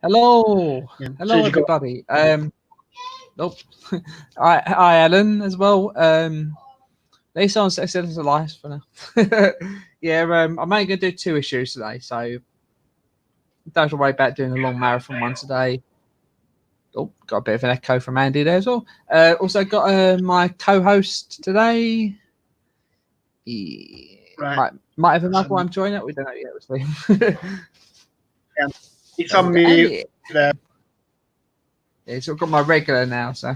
Hello, Yeah. hello, everybody. Nope. Hi, Alan, as well. These songs said it's a life for now. Yeah, I'm only gonna do 2 issues today, so don't worry about doing a long marathon one today. Oh, got a bit of an echo from Andy there as well. Also got my co-host today. He Right. might have another one join it. We don't know yet. We'll see. Yeah. It's on mute there. Yeah, so I've got my regular now, so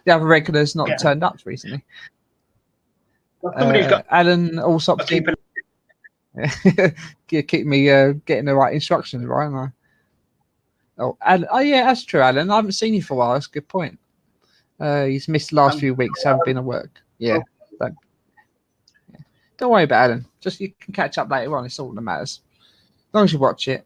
the other regular's not turned up recently. Well, somebody's got Alan also keep keep me getting the right instructions, right? Aren't I? Oh, yeah, that's true, Alan. I haven't seen you for a while. That's a good point. He's missed the last few weeks. Haven't been at work. Yeah. Don't worry about Alan. Just you can catch up later on. It's all that matters. As long as you watch it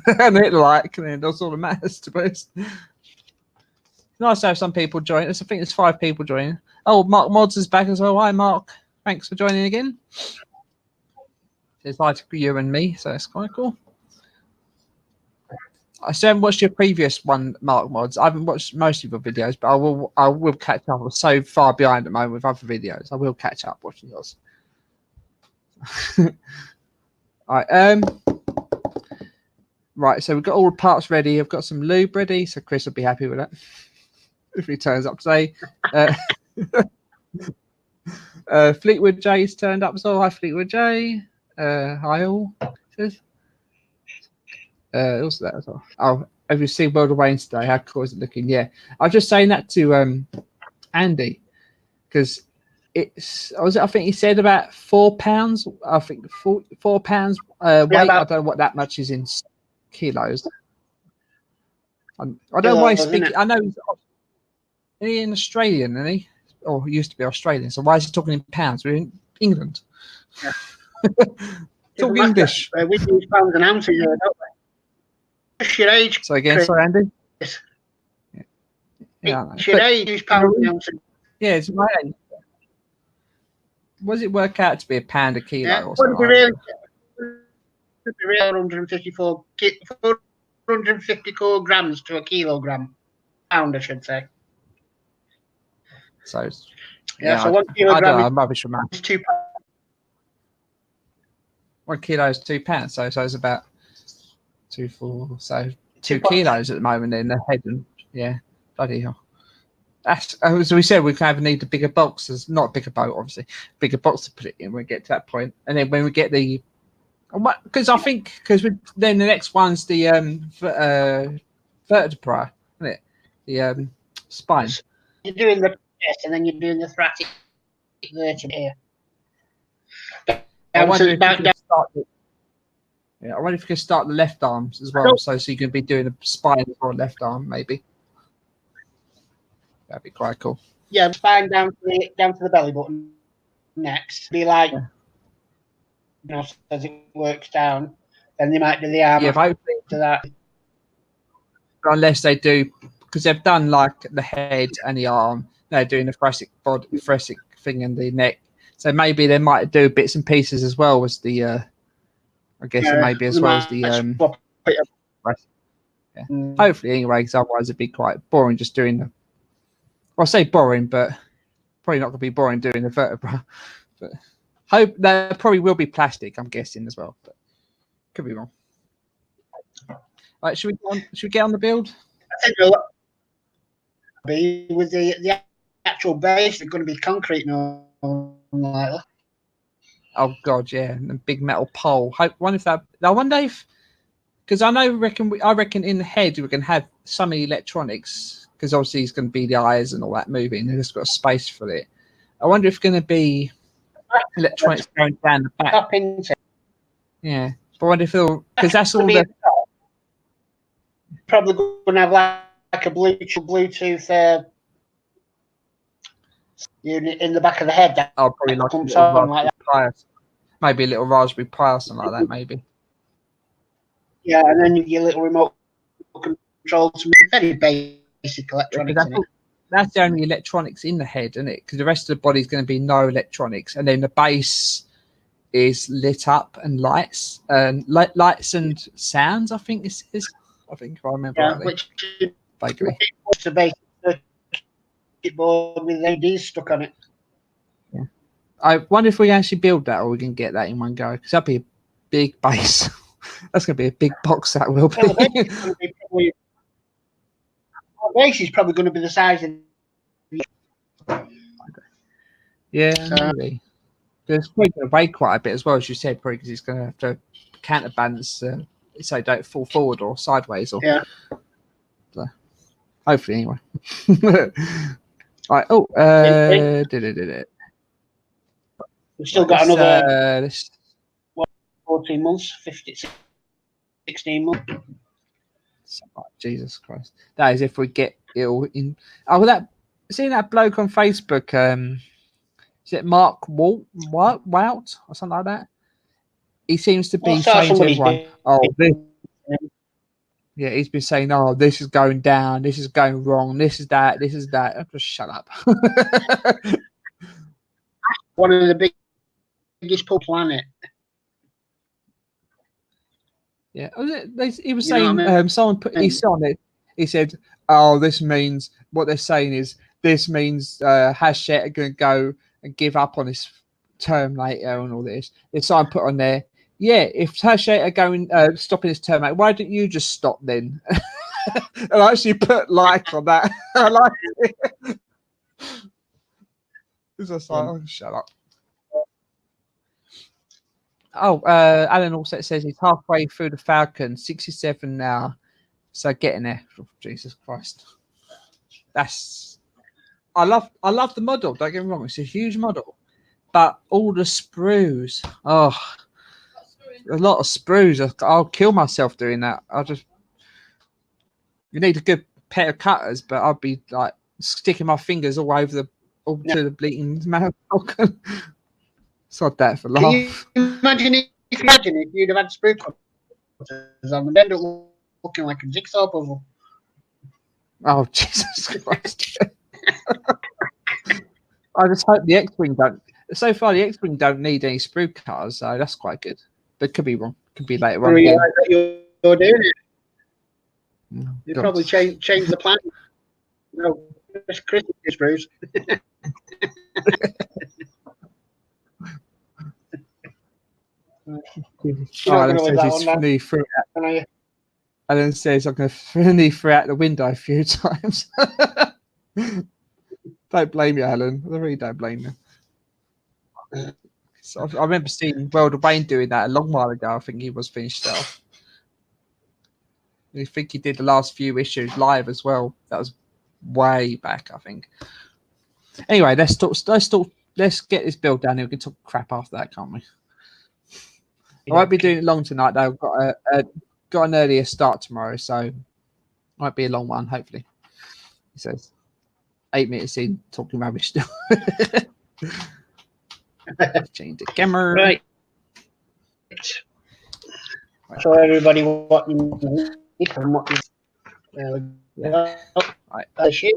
and hit like, and then that's all that matters to us. It's nice to have some people join us. I think there's 5 people joining. Oh, Mark Mods is back as well. Hi, Mark. Thanks for joining again. It's like you and me, so it's quite cool. I still haven't watched your previous one, Mark Mods. I haven't watched most of your videos, but I will catch up. I'm so far behind at the moment with other videos. I will catch up watching yours. All right. Right, so we've got all the parts ready. I've got some lube ready, so Chris will be happy with that if he turns up today. Fleetwood J's turned up as well. Hi, Fleetwood J. Hi all. Also that as well. Oh, have you seen World of Wayne today? How cool is it looking? Yeah, I was just saying that to Andy because I think he said about £4. I think £4 weight. I don't know what that much is in kilos. I don't know why he's speaking. I know he's in Australian, isn't he? Or he used to be Australian. So why is he talking in pounds? We're in England. Yeah. Talk English. We use pounds and ounces here, don't we? What's your age? So again, sorry, Andy. Yeah, your age, use pounds and ounces. Yeah, it's my age. What does it work out to be £1 a kilo? Yeah. Or something? Would be real 454 grams to a kilogram. Pound, I should say. So yeah, so 1 kilogram I'm rubbish from that. Is £2. 1 kilo is £2, so it's about 2 kilos at the moment in the head, and yeah, bloody hell. That's as we said, we kind of need a bigger box. There's not a bigger boat, obviously, bigger box to put it in when we get to that point, and then when we get the, because I think then the next one's the vertebra, isn't it? The spine. You're doing the chest, and then you're doing the thoracic vertebra here. I wonder if you can start the left arms as well, so you can be doing the spine for left arm, maybe. That'd be quite cool. Yeah, spine down to the belly button next. Be like, as it works down, then they might do the arm. Yeah, hopefully to that. Unless they do, because they've done like the head and the arm, they're doing the thoracic thing and the neck. So maybe they might do bits and pieces as well as the. I guess maybe as well as the. Hopefully, anyway, because otherwise it'd be quite boring just doing the. Well, I say boring, but probably not going to be boring doing the vertebra. But hope there probably will be plastic. I'm guessing as well, but could be wrong. All right, should we get on the build? I think with the actual base, it's going to be concrete now. Oh God, yeah, and a big metal pole. I wonder if because I reckon in the head we can have some electronics. Because obviously it's going to be the eyes and all that moving, and it's got a space for it. I wonder if it's going to be electronics going down the back. Yeah, but I wonder if because that's all the. Probably going to have like a Bluetooth unit in the back of the head. Oh, probably like that. Maybe a little Raspberry Pi or something like that, maybe. Yeah, and then your little remote control, some very basic electronics. That's the only electronics in the head, isn't it? Because the rest of the body is going to be no electronics, and then the base is lit up and lights and sounds. I think is I think, if I remember Yeah, rightly. which Vaguely. is a basic circuit board with LEDs stuck on it. Yeah. I wonder if we actually build that or we can get that in one go, because that'd be a big base. That's going to be a big box, that will be. Well, the base is probably going to be the size of Yeah, maybe. It's probably going to weigh quite a bit as well, as you said, probably because it's going to have to counterbalance so don't fall forward or sideways. Or yeah. So, hopefully, anyway. Right. Oh, did it. We've still got another 14 months, 16 months. Oh, Jesus Christ. That is if we get it all in. Oh, that. Seeing that bloke on Facebook, is it Mark Wout or something like that? He seems to be saying to everyone, yeah, he's been saying, oh, this is going down, this is going wrong, this is that. Just shut up. One of the biggest poor planet. Yeah, he was You know saying, what I mean? someone put his on it. He said, oh, this means, what they're saying is, this means Hachette are going to go and give up on this Terminator and all this. There's someone put on there, yeah, if Hachette are going stopping this Terminator, why don't you just stop then? And I actually put like on that. I like it. It's just like, oh, shut up. Oh, Alan also says he's halfway through the Falcon, 67 now. So getting there. Oh, Jesus Christ. I love the model, don't get me wrong, it's a huge model. But all the sprues, a lot of sprues. I'll kill myself doing that. You need a good pair of cutters, but I'll be like sticking my fingers all over to the bleeding mouth. Sod that for laugh. Can you imagine if you'd have had sprue cutters on the end up looking like a jigsaw puzzle? Oh, Jesus Christ. I just hope the X-Wing don't. So far, the X-Wing don't need any sprue cutters, so that's quite good. But could be wrong. Could be later on. You're doing it. Oh, you probably change the plan. No, Christmas sprues. Alan says I'm going to nearly throw out the window a few times. Don't blame you, Alan. I really don't blame you. So I remember seeing World of Wayne doing that a long while ago. I think he was finished off. I think he did the last few issues live as well. That was way back, I think. Anyway, let's get this build down here. We can talk crap after that, can't we? I won't be doing it long tonight, though. I've got an earlier start tomorrow, so might be a long one, hopefully. He says 8 minutes in, talking rubbish still. Change the camera. Right. Show everybody what you need and what you. Right. That's it.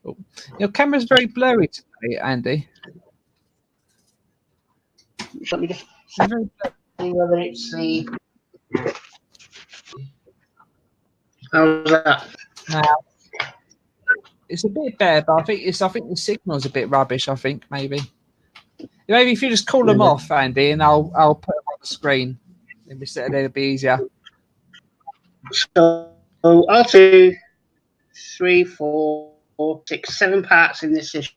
Oh. Your camera's very blurry today, Andy. Let me just see whether it's the. How's that? Now, it's a bit better, but I think the signal's a bit rubbish. I think maybe if you just call them off, Andy, and I'll put them on the screen. Maybe it'll be easier. So 2, 3, 4, 6, 7 parts in this issue.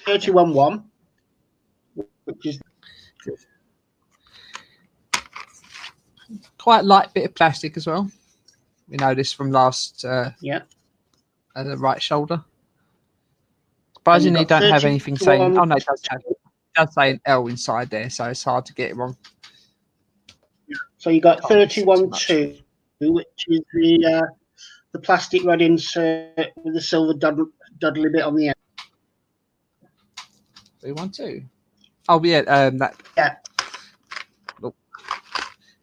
31-1, which is quite light bit of plastic as well. We know this from last at the right shoulder. Surprisingly, don't have anything saying. Oh no, it does say an L inside there, so it's hard to get it wrong. So you got 31-2, which is the plastic rod insert with the silver dudley bit on the end. 31-2. Oh yeah, that. Yeah. Look,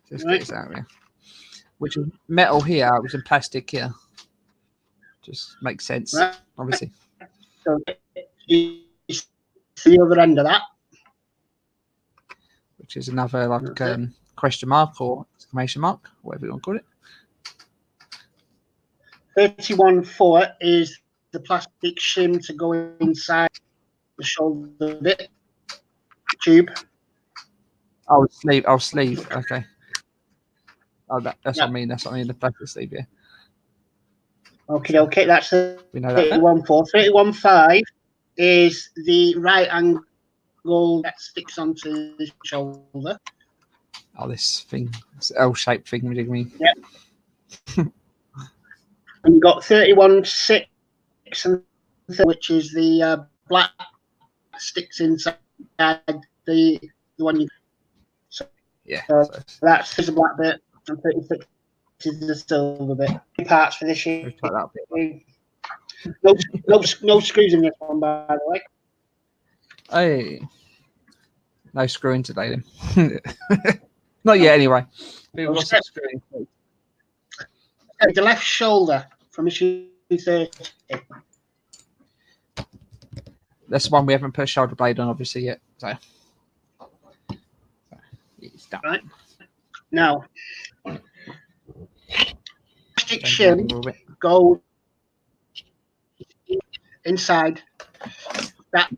just get this out here. Which is metal here, which is plastic here. Just makes sense, obviously. So the other end of that, which is another question mark or exclamation mark, whatever you want to call it. 31.4 is the plastic shim to go inside the shoulder bit tube. Oh, sleeve. Oh, sleeve. Okay. Oh, that's Yeah. what I mean. That's what I mean. The plastic sleeve. Yeah. Okay. That's the We know that. 31.4. 31.5 is the right angle that sticks onto the shoulder. Oh, this thing. It's L-shaped thing. What do you mean? Yeah. And you've got 31.6, which is the black sticks inside the one you. Yeah. So that's the black bit, and 36 is the silver bit. Parts for this year. That bit. No screws in this one, by the way. Hey. No screwing today then. Not yet, anyway. We've got some screwing. The left shoulder from issue 30. That's one we haven't put a shoulder blade on, obviously, yet. So it's done. Right. Now, plastic shim goes inside that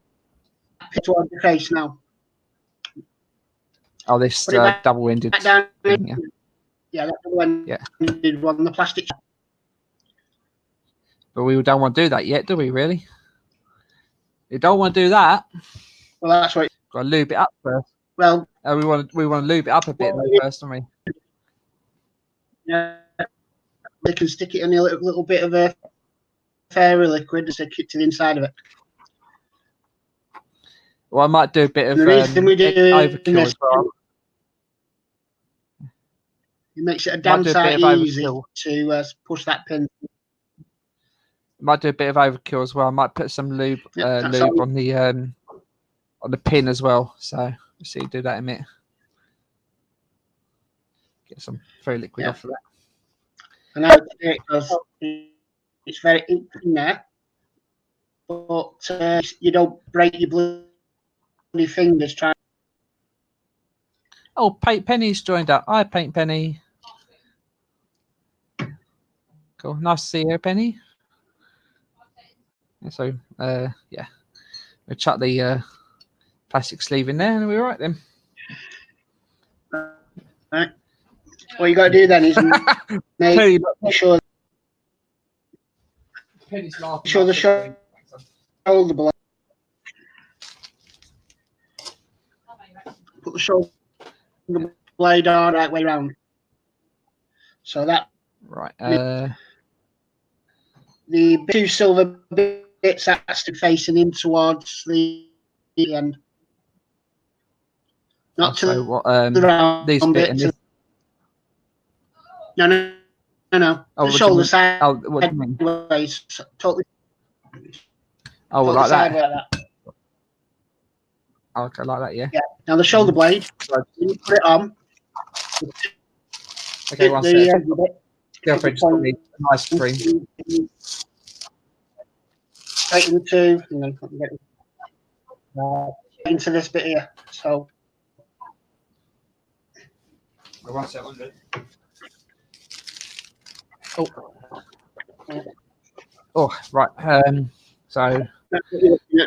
toward the face now. Oh, this double-ended thing, yeah, that's the one. Yeah, one, the plastic. But we don't want to do that yet, do we? Really? We don't want to do that. Well, that's right. Got to lube it up first. Well, we want to lube it up a bit first, don't we? Yeah, they can stick it in a little bit of a fairy liquid and stick it to the inside of it. Well, I might do a bit of overkill as well. It makes it a damn sight easy to push that pin. Might do a bit of overkill as well. I might put some lube on the pin as well. So we'll see, do that in a minute. Get some fairy liquid off of that. And how it does, it's very in there, but you don't break your bloody fingers trying. Oh, Penny's joined up. Hi, Paint Penny. Cool. Nice to see you, Penny. So, yeah. We'll chuck the plastic sleeve in there and we're right then. Right. What you got to do then is make sure the shoulder blade. Put the shoulder blade on right way round. So that right. The two silver bits that's facing in towards the end. Not to the round these bit. No. Oh, the shoulder side. Oh, what do you mean? Totally. Oh, like that. Like that. Oh, okay, like that, yeah. Yeah. Now the shoulder blade, you put it on. Okay, one second. Girlfriend just got me a nice screen. Straight into, into this bit here. So. One second. Oh, right. So.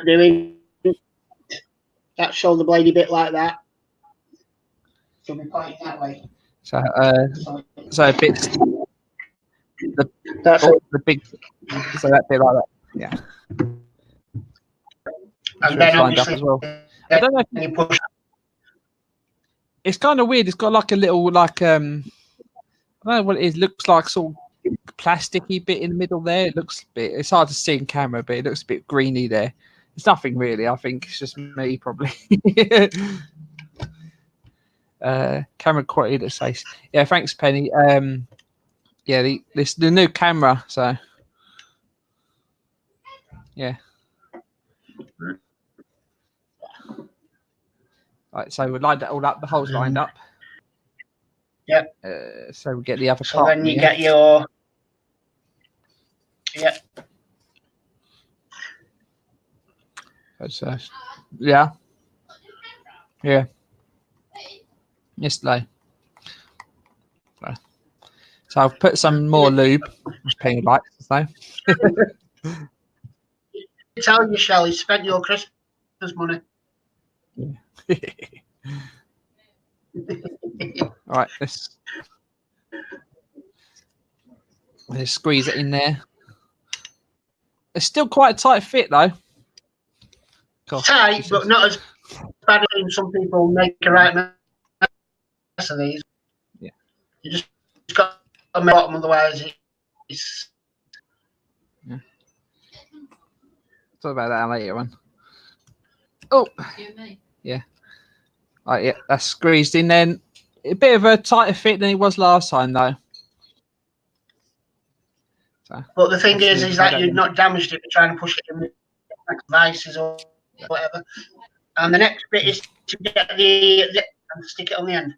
Doing that shoulder bladey bit like that. So we're pointing that way. So bits. The big. So that bit like that. Yeah. And then obviously, as well. I don't know if you push. It's kind of weird. It's got like a little I don't know what it is. Looks like sort of plasticky bit in the middle there. It looks a bit. It's hard to see in camera, but it looks a bit greeny there. It's nothing really. I think it's just me probably. Camera quality looks nice. Yeah, thanks, Penny. Yeah, the new camera. So yeah. Right, so we lined that all up. The holes lined up. Yep. So we get the other so part. So then you get your. Yep. Yeah. Yesterday. So I've put some more lube, which Penny likes. So. Tell you, Shelley, spent your Christmas money. All right, let's squeeze it in there. It's still quite a tight fit, though. Cool. Tight, but not as bad as some people make a right mess of these. Yeah. You just got to make bottom, otherwise it's... Yeah. Talk about that later on. Oh, yeah. All right, yeah, that's squeezed in then. A bit of a tighter fit than it was last time, though. So, but the thing is that you've not damaged it by trying to push it in with devices or whatever. And the next bit is to get the and stick it on the end.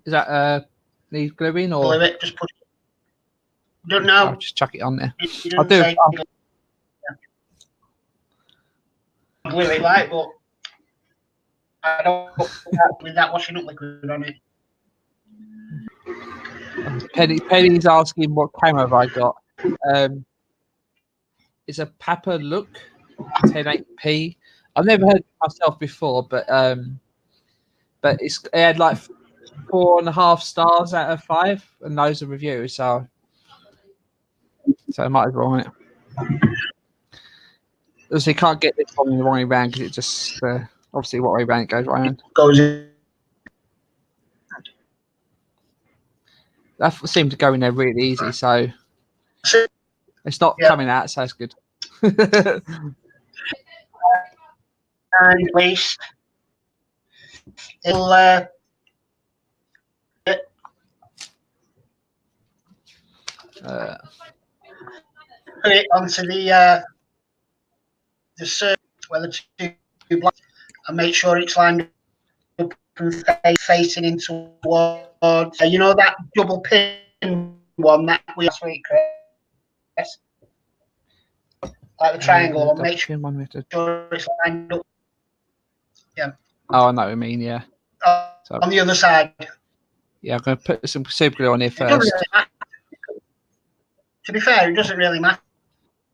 Is that need gluing or? Glue it, just put it. Don't know. I'll just chuck it on there. I'll do it. Glue it right, but I don't with that washing up liquid on it. Penny's asking what camera have I got. It's a Papa Look 1080p. I've never heard it myself before, but it had like 4.5 stars out of 5, and those are reviews. So I might as well on it. Obviously, can't get this one in the wrong way round because it just obviously what way round it goes round. Goes in. That seemed to go in there really easy, so it's not coming out, so it's good. And waste. It'll put it onto the surface where the two blocks, and make sure it's lined up and facing in towards you know that double pin one that we last week, Chris? Like the triangle one, make sure it's lined up. Yeah. Oh, I know what I mean, yeah. So, on the other side. Yeah, I'm going to put some super glue on here first. Really, to be fair, it doesn't really matter.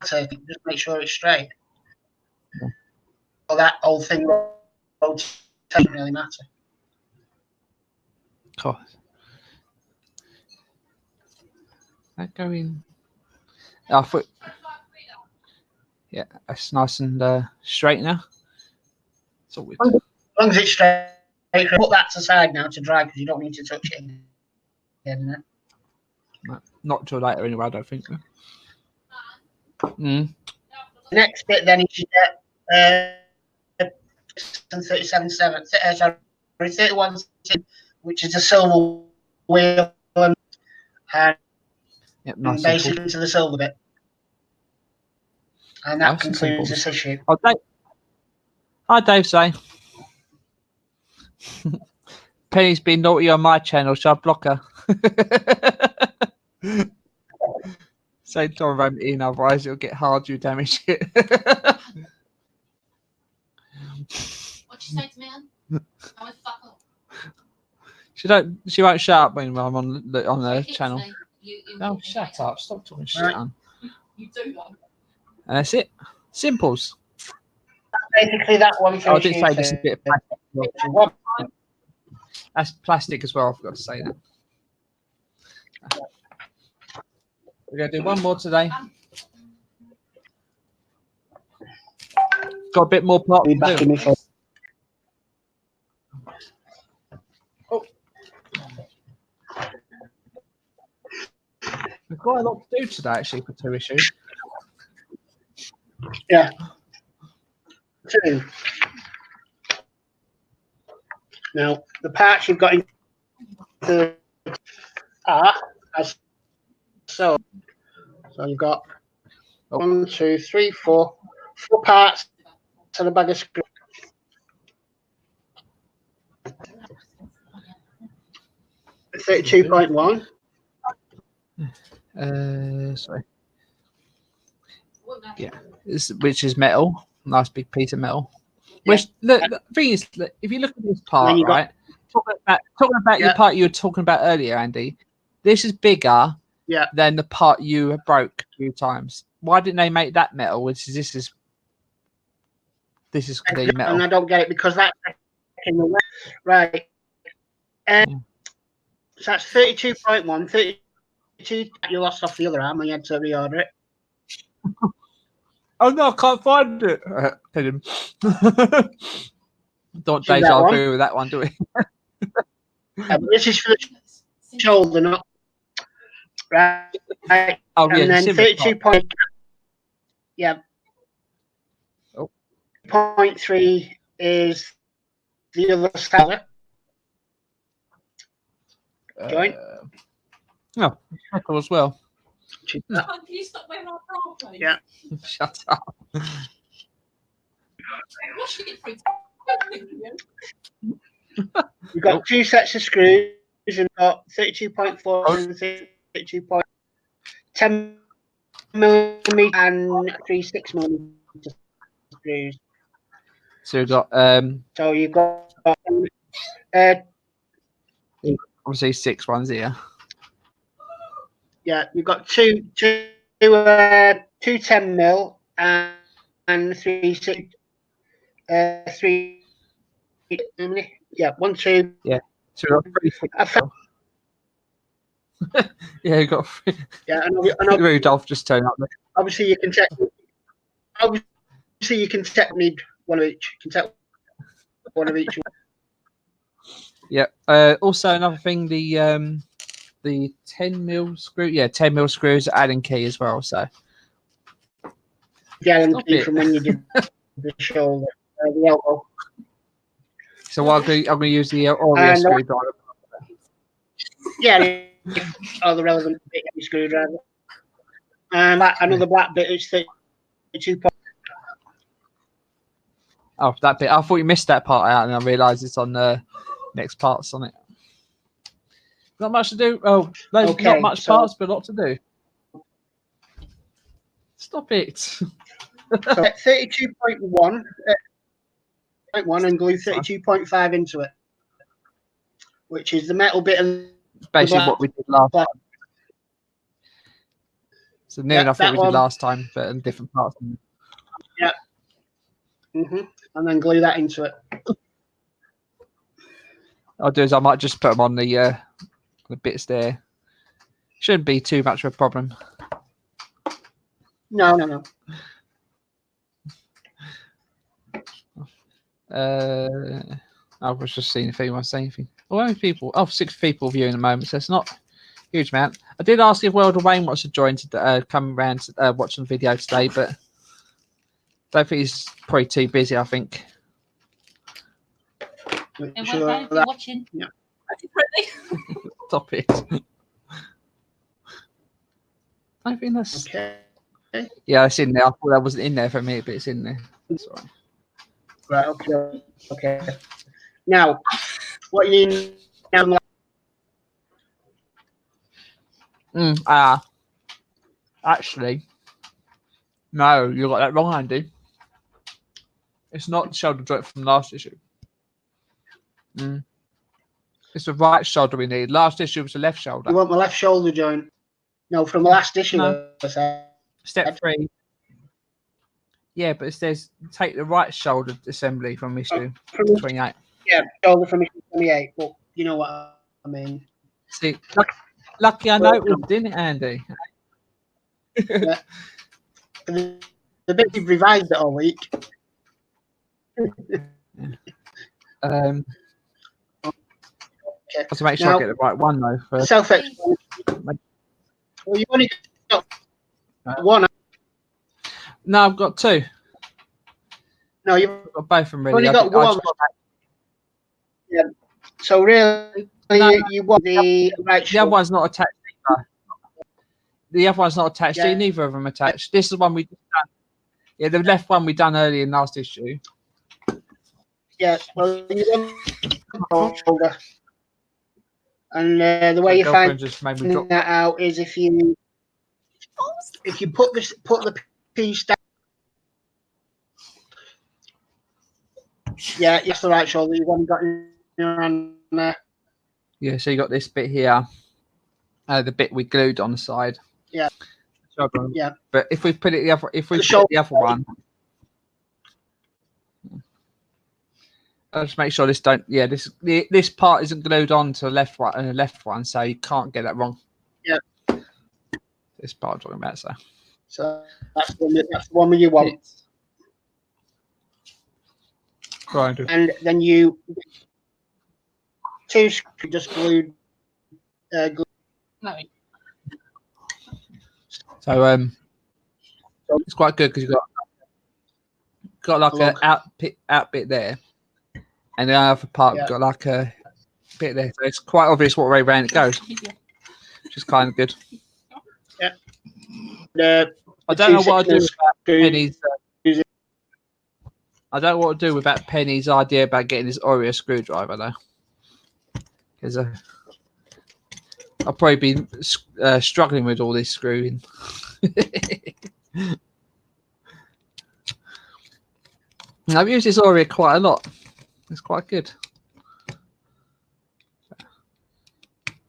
Just make sure it's straight. Yeah. Well, that whole thing doesn't really matter. Cool. That going. I thought. Yeah, that's nice and straight now. It's all good. As long as it's straight, put that to the side now to dry because you don't need to touch it again. No, not till later anyway, I don't think. The next bit then is you get 31, which is a silver wheel and nice basically into the silver bit. And that concludes this issue. Hi, Dave. Say, Penny's been naughty on my channel, so I block her. Say Tom ram in, otherwise it'll get hard. You damage it. What'd you say to me, Anne? I went fuck up. She won't shut up when I'm on the channel. No, shut up! Stop talking shit on. You do though. And that's it. Simples. Basically, that one. I did say this is a bit of plastic. That's plastic as well. I forgot to say that. We're going to do one more today. Got a bit more part to do. Oh. We've got a lot to do today, actually, for 2 issues. Yeah. 2. Now, the parts you've got in the are as so. So you've got 1, 2, 3, 4 parts and a bag of screws. $32.1. Sorry. Yeah, which is metal. Nice big piece of metal. Which the thing is, if you look at this part, right, talking about your part you were talking about earlier, Andy. This is bigger than the part you broke a few times. Why didn't they make that metal? This is the metal. And I don't get it because that's in the way. Right. So that's 32.1. 32 you lost off the other arm and you had to reorder it. Oh no, I can't find it. Tell him. Don't deja vu with that one, do we? This is for the shoulder, not right. Oh yeah, and then 32 point. Yeah. Oh. 0.3 is the other side. Joint. No, oh, as well. Can you stop wearing our bra, please? Yeah. Shut up. You've got 2 sets of screws and got 32.4 and 32.10 millimeter and 3 6mm screws. So you've got So you've got obviously 6 ones here. Yeah, you've got two 10 mil and 3 6 3 yeah 1 2 yeah. So you've got 3 6. Yeah, you got 3. Yeah, and Rudolph just turned up there. Obviously you can check. Obviously you can check. Need one of each. You can check one of each. Yeah. Also another thing, the 10mm screw. Yeah, 10mm screws are Allen key as well. So. The Allen key from when you did the shoulder, the elbow. So I'm going to use the Oreo screwdriver. Yeah, the relevant bit of the screwdriver. And another black bit is 32. Oh, that bit. I thought you missed that part out, and I realised it's on the next parts on it. Not much to do. Oh, not much parts, but a lot to do. Stop it. So 32.1 and glue 32.5 into it, which is the metal bit and basically what we did last time. So near enough what we did last time, but in different parts. Yeah. And then glue that into it. I'll do is I might just put them on the bits there. Shouldn't be too much of a problem. No. I was just seeing if anyone saying anything. Oh, how many people? Oh, 6 people viewing at the moment, so it's not a huge amount. I did ask if World of Wayne wants to join to come around watching the video today, but I don't think he's probably too busy, I think. And what about if you're watching? Yeah. Stop it. I think that's okay. Yeah, it's in there. I thought that wasn't in there for me, but it's in there. That's all right. Right, okay. Now, what you need now? Actually, no, you got that wrong, Andy. It's not the shoulder joint from last issue. It's the right shoulder we need. Last issue was the left shoulder. You want the left shoulder joint? No, from the last issue. No. Step 3. Yeah, but it says take the right shoulder assembly from issue 28. Yeah, shoulder from issue 28. But you know what I mean. See, lucky I noticed, didn't it, Andy? Yeah. The bit you've revised it all week. I have to make sure I get the right one though. First. Self-explanatory. Well, you've only got one. No, I've got 2. No, you've got both of them really. only got one. Yeah. So really, you want the right shoulder. The other one's not attached either. The other one's not attached. Yeah. Neither of them attached. This is the one we done. Yeah, the left one we done earlier in last issue. Yeah, well, you want shoulder. And the way you find that out is if you put the piece down. Yeah, that's the right shoulder. You've only got in your hand there. Yeah, so you got this bit here, the bit we glued on the side. Yeah. Yeah. But if we put it the other, one, I'll just make sure this don't. Yeah, this part isn't glued on to the left one and the left one, so you can't get that wrong. Yeah. This part I'm talking about. So that's the one you want. Grinder. And then you two screws just glued. No. So it's quite good because you've got like a out bit there, and the other part got like a bit there. So it's quite obvious what way round it goes, which is kind of good. Yeah. I don't know what I do about Penny's. I don't know what to do about Penny's idea about getting this Oreo screwdriver though, because I'll probably be struggling with all this screwing. I've used this Oreo quite a lot. It's quite good.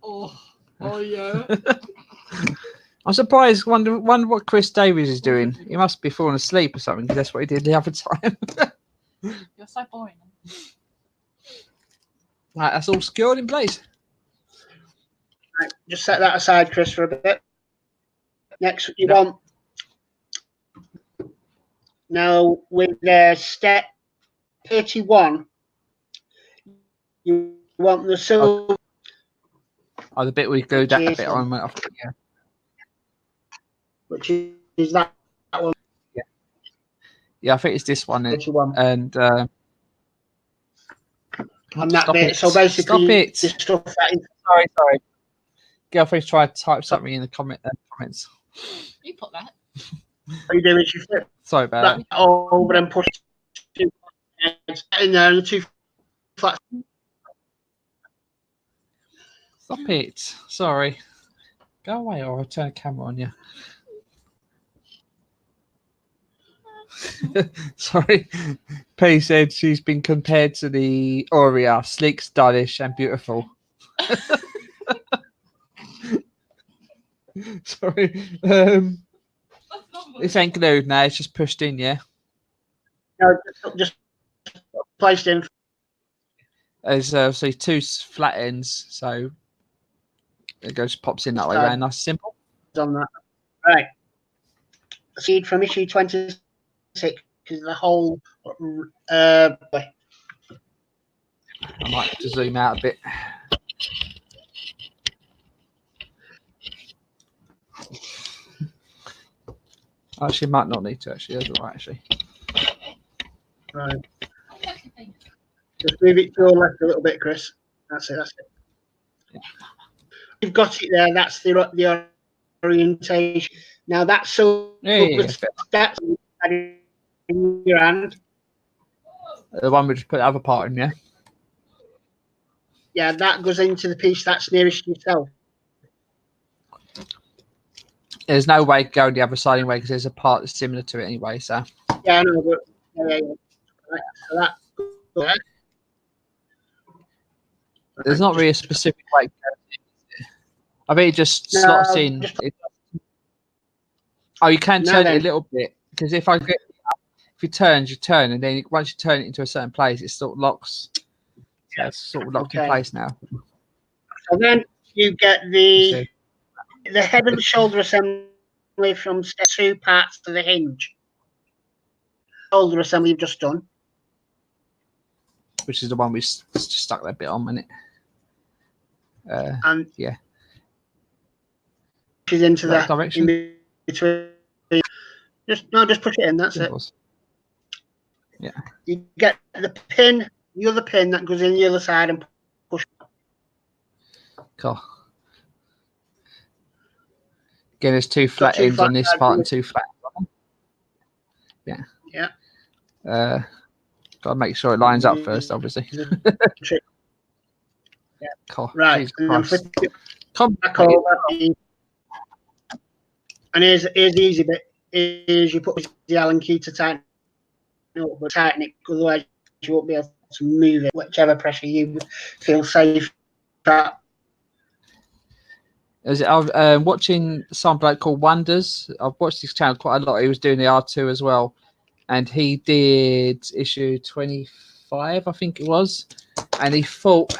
Oh yeah. I'm surprised. Wonder what Chris Davies is doing. He must be falling asleep or something, because that's what he did the other time. You're so boring. Right, that's all secured in place. Right, just set that aside, Chris, for a bit. Next, you want now with step 31. You want the silver. Oh, the bit we glued that bit on. Yeah. Which is that one? Yeah, I think it's this one. 31. And that bit. So basically, stop it. the stuff that is. Sorry. Girlfriend's tried to type something in the comments. You put that. What you do is you flip Sorry about that over and push it in there, and the two flats. Stop it. Sorry. Go away or I'll turn the camera on you. Sorry. P said she's been compared to the Oreo, sleek, stylish, and beautiful. Sorry. This ain't glued now, it's just pushed in, yeah? No, just placed in. There's so two flat ends, so it goes pops in that way around. Nice, simple. On that. Right. Proceed from issue 26 is the whole. I might have to zoom out a bit. Actually, might not need to. Actually, that's all right. Actually, right. Just move it to your left a little bit, Chris. That's it. Yeah. You've got it there. That's the orientation. Now that's that's in your hand. The one we just put the other part in, yeah. Yeah, that goes into the piece that's nearest to yourself. There's no way to go the other side anyway because there's a part that's similar to it anyway. So yeah, I know, but yeah. Right, so that. There's not really a specific way. I think it just slots in. Oh, you can turn it a little bit because if you turn, and then once you turn it into a certain place, it sort of locks. Yeah, it's sort of locked in place now. So then you get the head and shoulder assembly from step 2 parts to the hinge. Shoulder assembly you've just done. Which is the one we just stuck that bit on, isn't it? And yeah. She's into that direction. In between. Just push it in, that's it. Yeah. You get the other pin that goes in the other side and push. Cool. Again, there's two flat ends on this part and two flat ends. Yeah. Yeah. Got to make sure it lines up first, obviously. Yeah. Cool. Right. And then flip it back over. And here's the easy bit. Is you put the Allen key to tighten it up, but tighten it, otherwise you won't be able to move it, whichever pressure you feel safe at. I'm watching some bloke called Wonders. I've watched his channel quite a lot. He was doing the R2 as well, and he did issue 25, I think it was, and he thought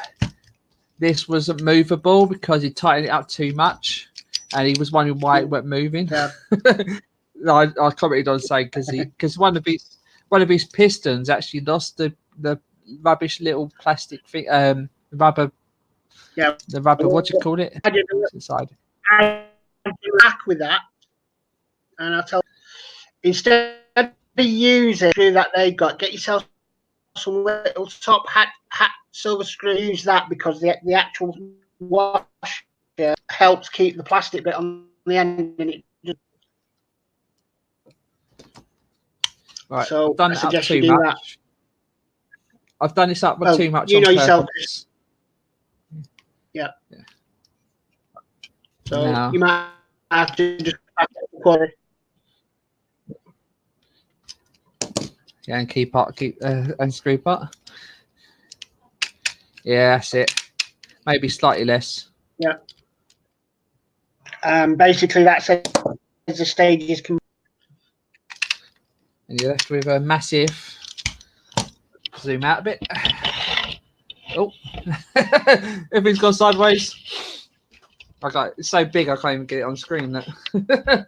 this wasn't movable because he tightened it up too much, and he was wondering why it weren't moving. Yeah. I commented on saying because one of his pistons actually lost the rubbish little plastic thing, rubber. Yeah. The rubber, what do you call it? I did Inside. back with that, and I'll tell you, instead of using screw that they got, get yourself some little top hat silver screw. Use that because the actual wash helps keep the plastic bit on the end, and it just... Right. So I've done I it up suggest too you do much. that. I've done this up Well, too much. you on know yourself. purpose. Yeah. Yeah. So No. you might have to just back up the quarter. Yeah, and keep and screw part. Yeah, that's it. Maybe slightly less. Yeah. Basically, that says the stages can. And you're left with a massive. Zoom out a bit. Oh, everything's gone sideways. It's so big I can't even get it on screen. That's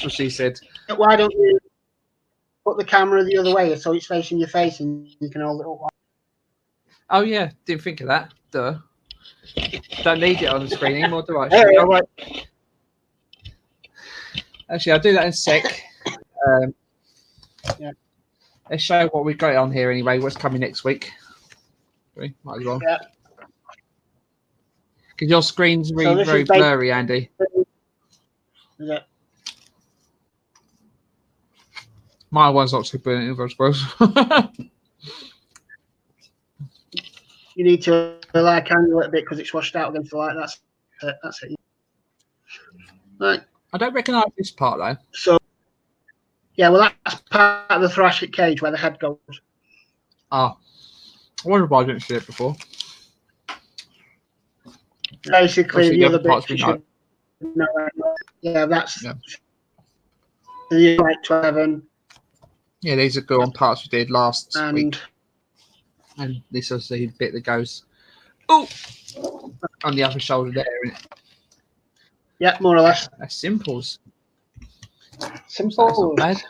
what she said. Why don't you put the camera the other way so it's facing your face and you can hold it up? Oh yeah, didn't think of that. Duh. Don't need it on the screen anymore, do I? Hey. All right. Actually, I'll do that in a sec. Yeah. Let's show what we've got on here anyway. What's coming next week? Might as well. Yeah. Because your screen's really very blurry, Andy. Yeah. My one's not too brilliant either, I suppose. You need to angle it a bit because it's washed out against the light. That's it. Right. I don't recognise this part though. So, yeah, well, that's part of the thoracic cage where the head goes. Ah, I wonder why I didn't see it before. Basically, the other bits you should know. Yeah, that's the like 11. Yeah, these are good on parts we did last week. And And this is the bit that goes on the other shoulder there. Isn't it? Yeah, more or less. That's simples. Simple. So that's not bad.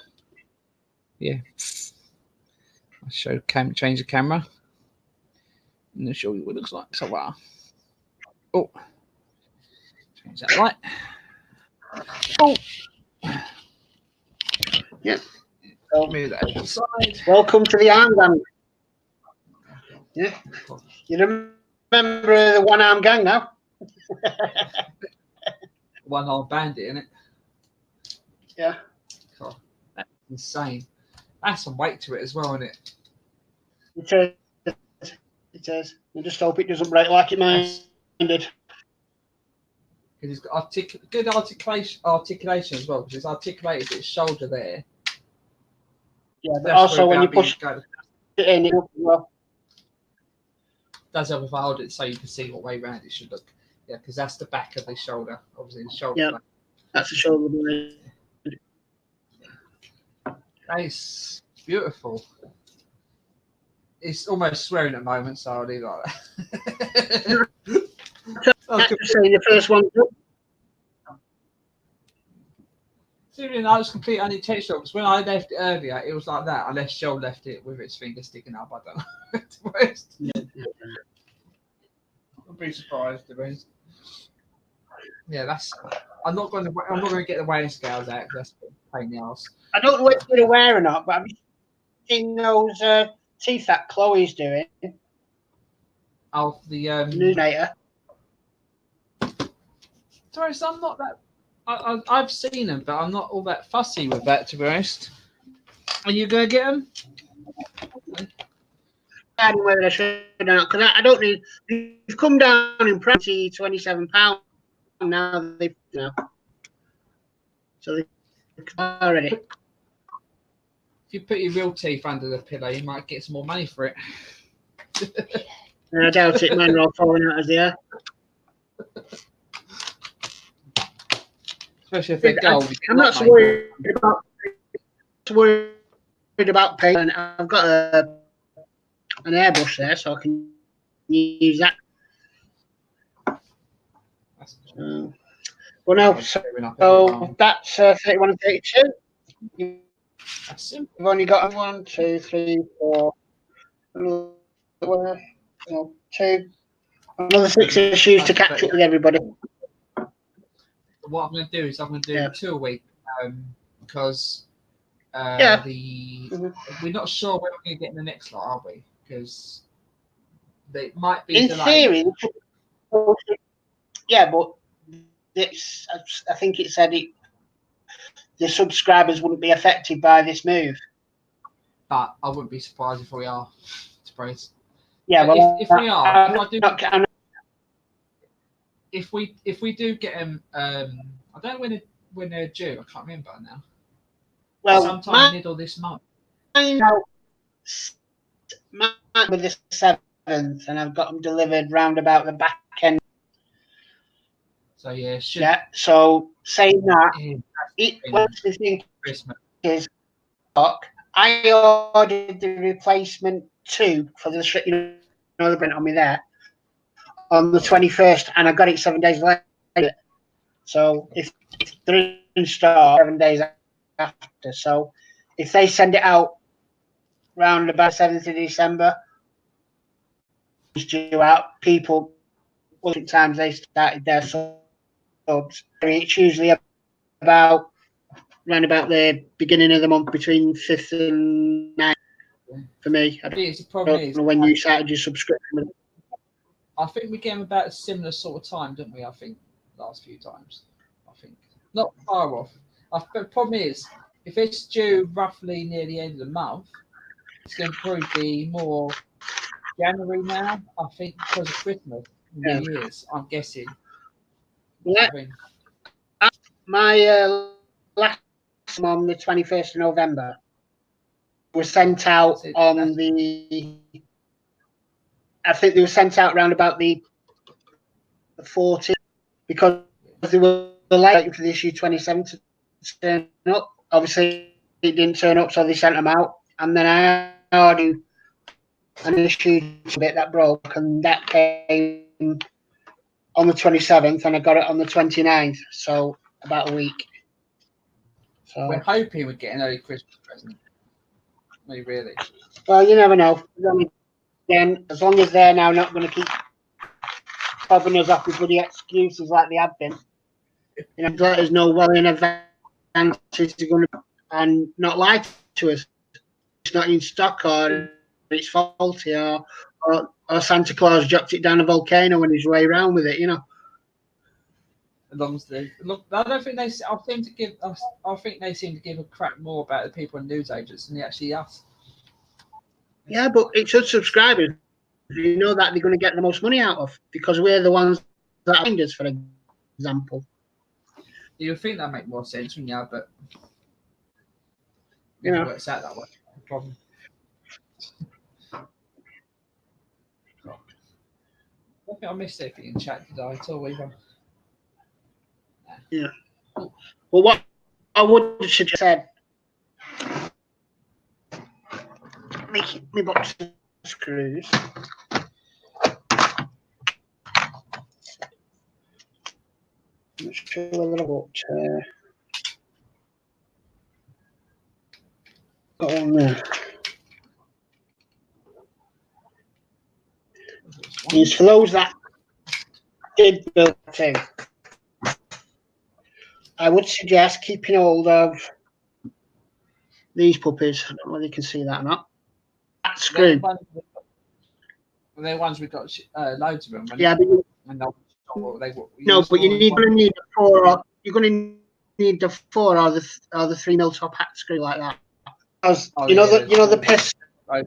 Yeah. I'll change the camera. And I'll show you what it looks like. So wow. Oh. Change that light. Oh. Yeah. Move that over the side. Welcome to the arm gang. Yeah. You remember the one arm gang now? One arm bandit, isn't it? Yeah. God, that's insane. That's some weight to it as well, isn't it? It is. It is. I just hope it doesn't break like it mine did. Because it's got good articulation as well, because it's articulated its shoulder there. Yeah, but also when you push it in, it looks well. Does help if I hold it so you can see what way round it should look. Yeah, because that's the back of the shoulder. Obviously, the shoulder. Yeah, that's the shoulder blade. Nice, beautiful. It's almost swearing at the moment, so I'll leave it like that. That's just saying the first one. Seriously, I was completely unintentional because when I left it earlier, it was like that. Unless Joel left it with its finger sticking up, I don't know. I'd be surprised, to be honest. Yeah, that's. I'm not going to get the weighing scales out because that's a pain in the ass. I don't know whether you're aware or not, but have you seen those teeth that Chloe's doing? Oh, the Terminator. Sorry, so I'm not that. I've seen them, but I'm not all that fussy with that, to be honest. Are you going to get them? I don't know whether I should or not, because I don't need. You've come down in price to £27 now. They've so they've already. If you put your real teeth under the pillow, you might get some more money for it. I doubt it. Mine are all falling out of the air. Especially if they're gold. I'm not so worried about paint. I've got an airbrush there, so I can use that. Well, no, so that's 31 and 32. You've only got 1, 2, 3, 4, another 6 issues to catch up with everybody. What I'm going to do is I'm going to do 2 a week because we're not sure when we're going to get in the next lot, are we? Because they might be in delayed. theory. Yeah, but I think it said the subscribers wouldn't be affected by this move. But I wouldn't be surprised if we are. Surprised. Yeah, well, if we are, if we do get them, I don't know when they're due. I can't remember now. Well, sometime middle this month. Mine with the 7th, and I've got them delivered round about the back end. So yeah, So saying that, what's the thing is, I ordered the replacement 2 for the the print on me there on the 21st, and I got it 7 days later. So if they're in store 7 days after, so if they send it out round about 7th of December, it's due out. People, times they started their subs. It's usually about around about the beginning of the month, between 5th and 9th for me. I don't know when you started your subscription. I think we came about a similar sort of time, didn't we? I think last few times. I think not far off. The problem is, if it's due roughly near the end of the month, it's going to probably be more January now. I think because of Christmas, New Year's. I'm guessing. Yeah. My last on the 21st of November was sent out on the. I think they were sent out around about the 14th because they were late for the issue 27 to turn up. Obviously, it didn't turn up, so they sent them out. And then I ordered an issue a bit that broke, and that came on the 27th, and I got it on the 29th, so about a week. So we're hoping we'd get an early Christmas present. Maybe really. Well, you never know. Again, as long as they're now not going to keep popping us off with bloody excuses like they have been, let us know well in advance it's going to and not lie to us. It's not in stock, or it's faulty, or Santa Claus dropped it down a volcano on his way around with it. As long as they look, I don't think they. I think they seem to give a crap more about the people in news agents than actually us. Yeah, but it's us subscribers. You know that they're going to get the most money out of because we're the ones that find us, for example. You would think that make more sense when you have, but it works out that way. No problem. I think I missed anything in chat today at all either. Yeah. Well, what I would suggest said, make me box of screws. Let's show a little bit. Got one there. It's for those that did build too. I would suggest keeping hold of these puppies. I don't know whether you can see that or not. That screw. They're ones we've got loads of them. Yeah, but but you're going to need the 4, or you're going to need the 4 or the 3 mil top hat screw like that. Because the piston. Right.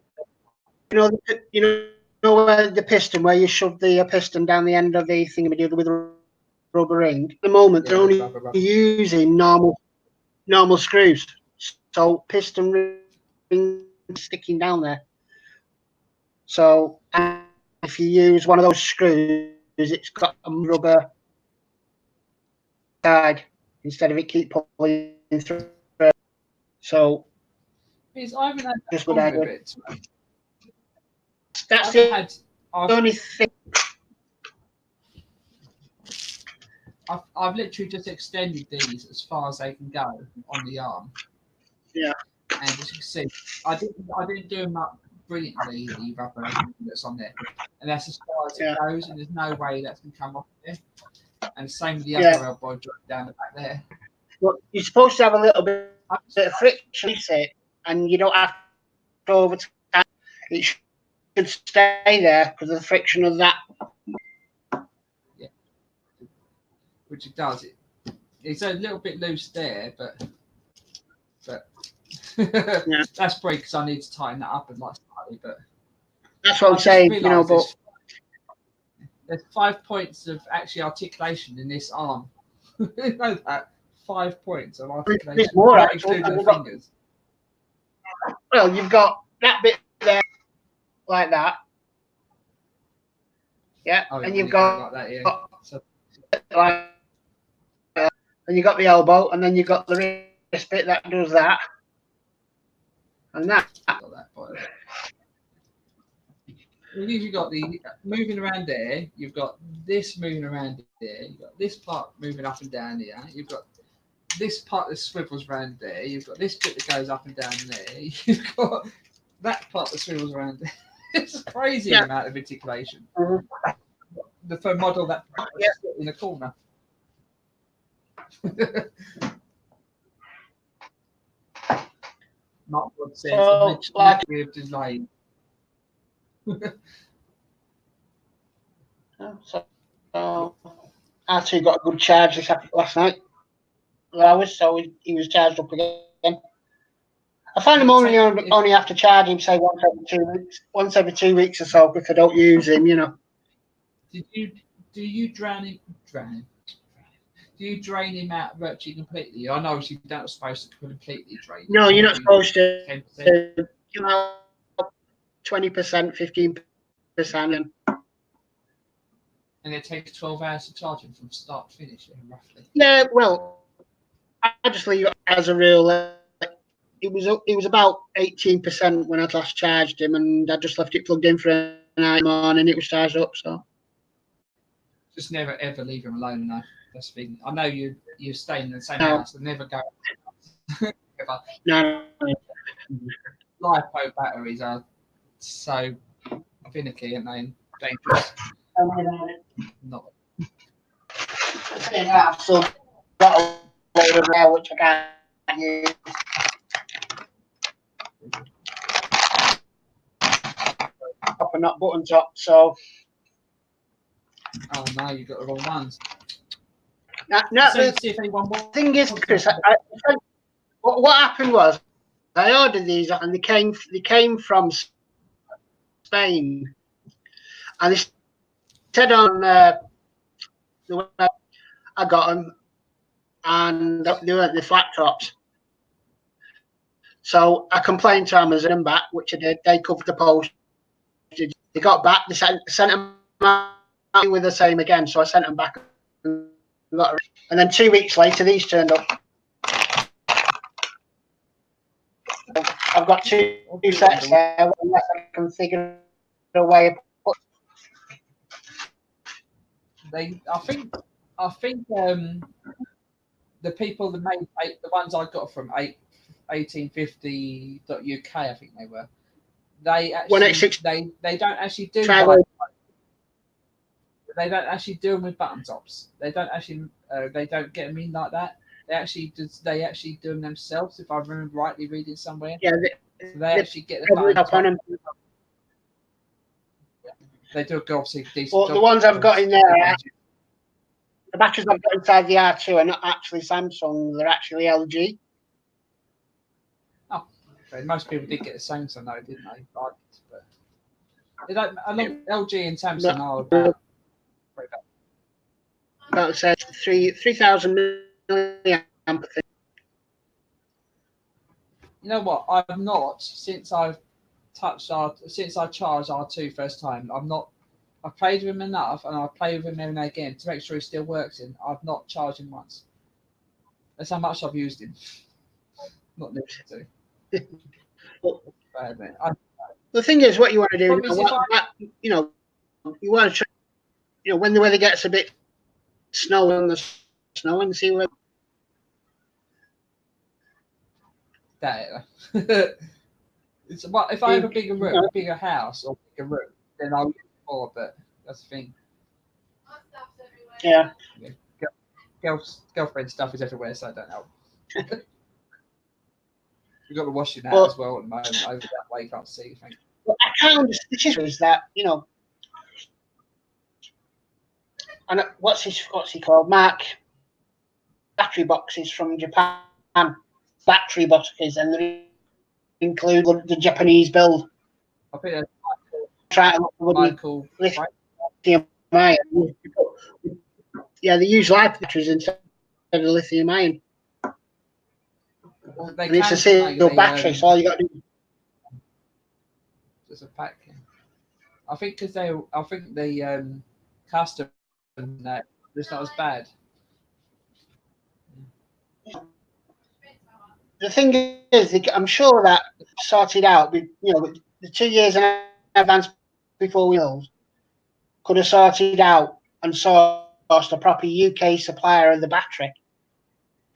You know where the piston, where you shove the piston down the end of the thingamajigger with a rubber ring. At the moment, they're only using normal screws, so piston ring sticking down there. So And if you use one of those screws, it's got a rubber tag instead of it keep pulling through. So I haven't had that just what problem I with do. it. That's I've the had, only thing. I've literally just extended these as far as they can go on the arm. Yeah. And as you can see, I didn't do them up brilliantly, the rubber that's on there. And that's as far as it goes, and there's no way that's going to come off there. And same with the other elbow joint down the back there. Well, you're supposed to have a little bit of friction, and you don't have to over time. It should stay there because of the friction of that. Yeah. Which it does. It's a little bit loose there, but that's probably because I need to tighten that up and like slightly. But that's what I'm saying. You know, but there's 5 points of actually articulation in this arm. You know that 5 points of articulation, there's more including the fingers. Well, you've got that bit there, like that. Yeah, Oh, and you've got like that, yeah. Like and you got the elbow, and then you've got the wrist bit that does that, and that. You've got the moving around there. You've got this moving around there. You've got this part moving up and down here. You've got this part that swivels around there. You've got this bit that goes up and down there. You've got that part that swivels around there. It's a crazy amount of articulation. The for model that in the corner. Mark Wood says with design. So actually got a good charge last night. Hours, so he was charged up again. I find him only have to charge him say once every 2 weeks or so if I don't use him, you know. Do you drain him? Do you drain him out virtually completely? I know you're not supposed to completely drain him. No, you're not supposed to. 20%, 15%. And it takes 12 hours to charge him from start to finish, roughly. Yeah, well, I just leave it as a rule. It was about 18% when I last charged him, and I just left it plugged in for a night morning. It was charged up, so. Just never ever leave him alone enough. That's the thing. I know you're staying in the same house and never go. No. LiPo batteries are so finicky and they dangerous. Not. I've still got a load of there which I can't use. Top and not button top, so. Oh no, you got the wrong ones. No, the thing is, Chris, what happened was I ordered these and they came from Spain, and they said on the web I got them, and they weren't the flat tops. So I complained to Amazon back, which I did. They covered the postage. They got back. They sent them out with the same again. So I sent them back. And then 2 weeks later, these turned up. I've got two sets there. Unless I can figure a way of put. I think the people that made the ones I got from 1850.uk, I think they were. They actually they don't actually do. They don't actually do them with button tops. They don't actually. They don't get them in like that. They actually do them themselves. If I remember rightly, reading somewhere. Yeah, they actually get the button top on them. They do obviously decent. Well, the ones I've got in there, the batteries I've got inside the R2 are not actually Samsung. They're actually LG. Oh, okay. Most people did get the Samsung though, didn't they? But they don't. I look, LG and Samsung are about say 3,000 milliamp. You know what? I've not since I've touched since I charged R2 first time. I played with him enough, and I play with him every now and again to make sure he still works. I've not charged him once. That's how much I've used him. Not needed to. The thing is, what you want to do, Problem you want to try, when the weather gets a bit snowy on the snow and see where. It's if I have a bigger house or bigger room, then I'll use it more. But that's the thing. Yeah. Girlfriend stuff is everywhere, so I don't know. We've got the washing out as well at the moment. Over that way, you can't see anything. What I can't understand is that and what's he called? Mark. Battery boxes from Japan, battery boxes, and they include the Japanese build. I think that's Michael lithium ion. Yeah, they use light batteries instead of lithium ion. Well, and it's a single battery, so all you got to do. There's a pack. I think because the custom that it's not as bad. The thing is, I'm sure that sorted out. The 2 years in advance before we could have sorted out and sourced a proper UK supplier of the battery,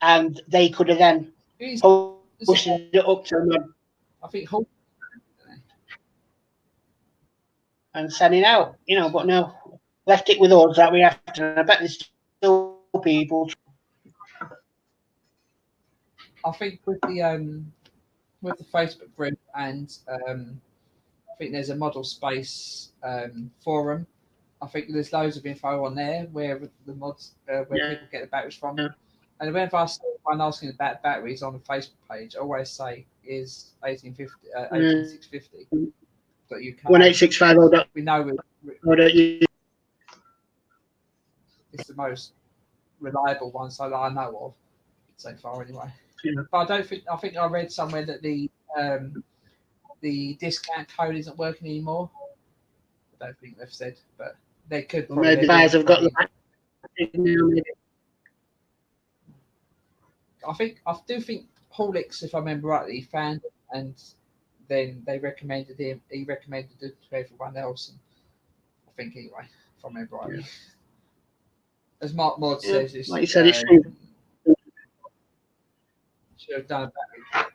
and they could have then pushed it up to them. I think and sent it out, but no, left it with us that we have to. I bet there's still people. I think with the Facebook group and I think there's a model space forum. I think there's loads of info on there where the mods people get the batteries from. Yeah. And whenever I see one asking about batteries on the Facebook page, I always say is 18650. But you can't. 18650. We know it's the most reliable one, so that I know of so far anyway. Yeah. But I think I read somewhere that the discount code isn't working anymore. I don't think they've said, but they could. Well, maybe guys have got the. I do think Horlicks, if I remember rightly, found it, and then they recommended him. He recommended it to everyone else, and I think anyway, if I remember rightly. Yeah. As Mark Mod says, it's, like you said, it's true. Should have done a battery check.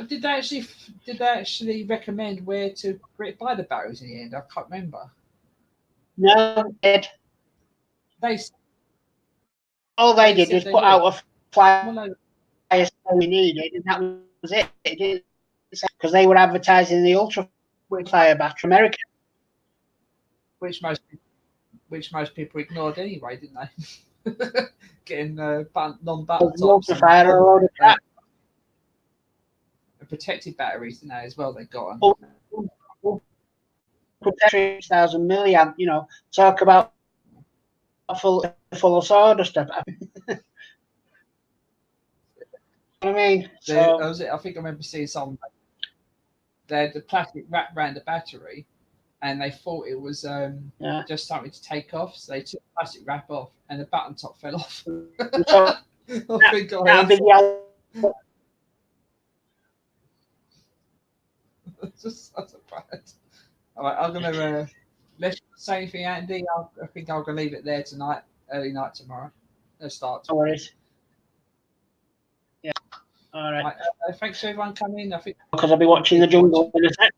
Did they actually recommend where to buy the batteries in the end? I can't remember. No, they did. All they did was put out a flyer we needed, and that was it. Because they were advertising the ultra fire battery America, which most people ignored anyway, didn't they? Getting non-button tops and protected batteries, didn't they, as well? They got them. Protected 6,000 milliamp. Talk about full of sawdust. I mean, I think I remember seeing some. They had the plastic wrap around the battery, and they thought it was just something to take off. So they took the plastic wrap off, and the button top fell off. Just such a bad. All right, I'm gonna let's say anything, Andy. I think I'm gonna leave it there tonight, early night tomorrow. Let's start. No worries. Yeah. All right. Thanks for everyone coming. I think because I'll be watching the jungle in a sec.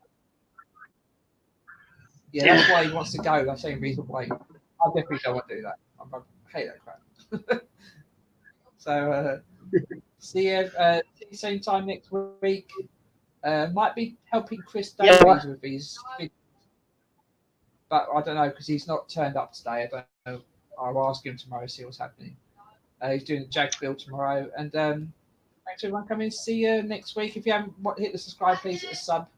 Yeah, that's why he wants to go. That's the same reason why. I definitely don't want to do that. I hate that crap. So see you same time next week. Might be helping Chris Davies with his videos. But I don't know because he's not turned up today. I don't know. I'll ask him tomorrow, see what's happening. He's doing the Jag build tomorrow. And thanks everyone coming. See you next week. If you haven't hit the subscribe, please hit a sub,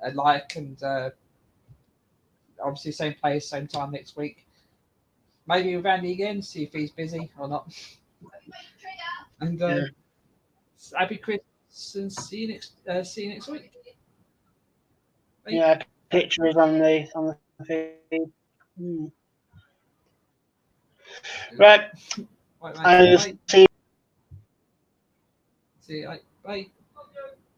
a like, and obviously same place, same time next week. Maybe with Andy again, see if he's busy or not. And happy Christmas and see you next week. Yeah, picture is on the feed. Right. Right, I mate. see. See you. Bye.